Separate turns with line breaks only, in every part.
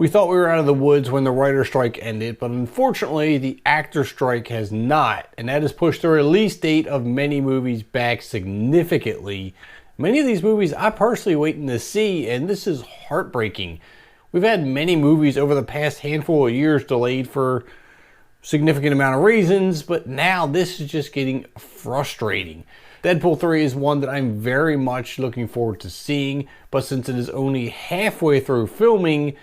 We thought we were out of the woods when the writer strike ended, but unfortunately the actor strike has not, and that has pushed the release date of many movies back significantly. Many of these movies I'm personally waiting to see, and this is heartbreaking. We've had many movies over the past handful of years delayed for significant amount of reasons, but now this is just getting frustrating. Deadpool 3 is one that I'm very much looking forward to seeing, but since it is only halfway through filming,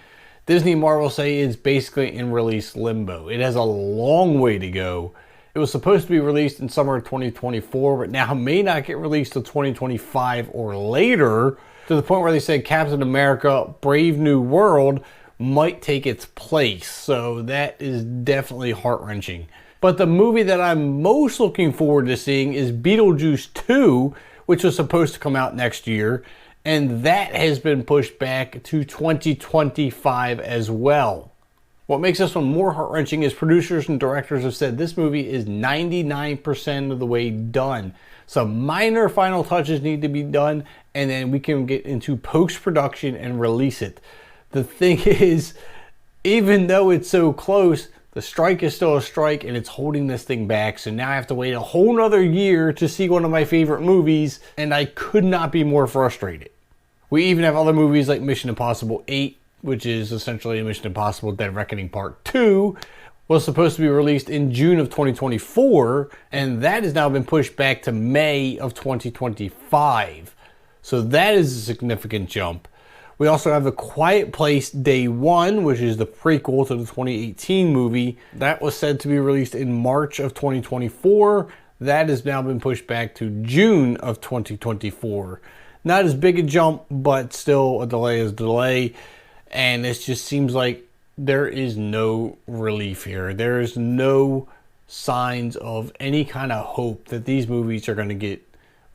Disney and Marvel say it's basically in release limbo. It has a long way to go. It was supposed to be released in summer of 2024, but now may not get released till 2025 or later, to the point where they said Captain America Brave New World might take its place. So that is definitely heart-wrenching. But the movie that I'm most looking forward to seeing is Beetlejuice 2, which was supposed to come out next year, and that has been pushed back to 2025 as well. What makes this one more heart-wrenching is producers and directors have said this movie is 99% of the way done. Some minor final touches need to be done, and then we can get into post-production and release it. The thing is, even though it's so close, the strike is still a strike and it's holding this thing back. So now I have to wait a whole nother year to see one of my favorite movies, and I could not be more frustrated. We even have other movies like Mission Impossible 8, which is essentially a Mission Impossible Dead Reckoning Part 2, was supposed to be released in June of 2024, and that has now been pushed back to May of 2025. So that is a significant jump. We also have The Quiet Place Day 1, which is the prequel to the 2018 movie. That was said to be released in March of 2024. That has now been pushed back to June of 2024. Not as big a jump, but still a delay is a delay. And it just seems like there is no relief here. There is no signs of any kind of hope that these movies are going to get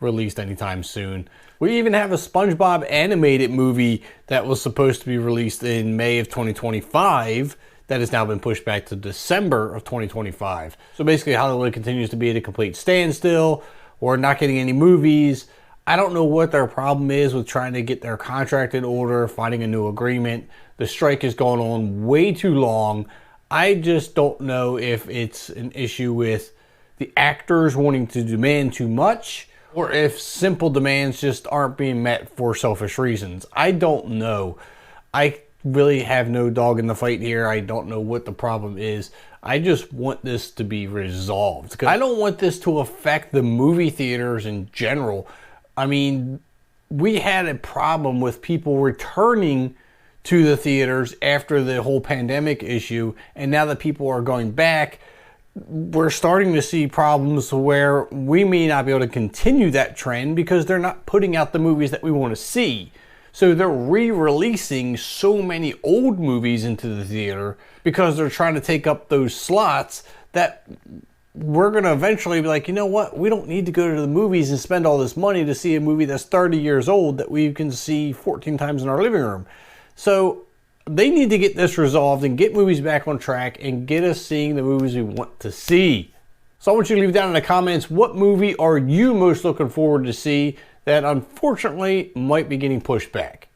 released anytime soon. We even have a SpongeBob animated movie that was supposed to be released in May of 2025 that has now been pushed back to December of 2025. So basically Hollywood continues to be at a complete standstill. We're not getting any movies. I don't know what their problem is with trying to get their contract in order, finding a new agreement. The strike has gone on way too long. I just don't know if it's an issue with the actors wanting to demand too much, or if simple demands just aren't being met for selfish reasons. I don't know. I really have no dog in the fight here. I don't know what the problem is. I just want this to be resolved. I don't want this to affect the movie theaters in general. I mean, we had a problem with people returning to the theaters after the whole pandemic issue, and now that people are going back, we're starting to see problems where we may not be able to continue that trend because they're not putting out the movies that we want to see. So they're re-releasing so many old movies into the theater because they're trying to take up those slots that we're going to eventually be like, you know what? We don't need to go to the movies and spend all this money to see a movie that's 30 years old that we can see 14 times in our living room. So they need to get this resolved and get movies back on track and get us seeing the movies we want to see. So I want you to leave down in the comments, what movie are you most looking forward to see that unfortunately might be getting pushed back?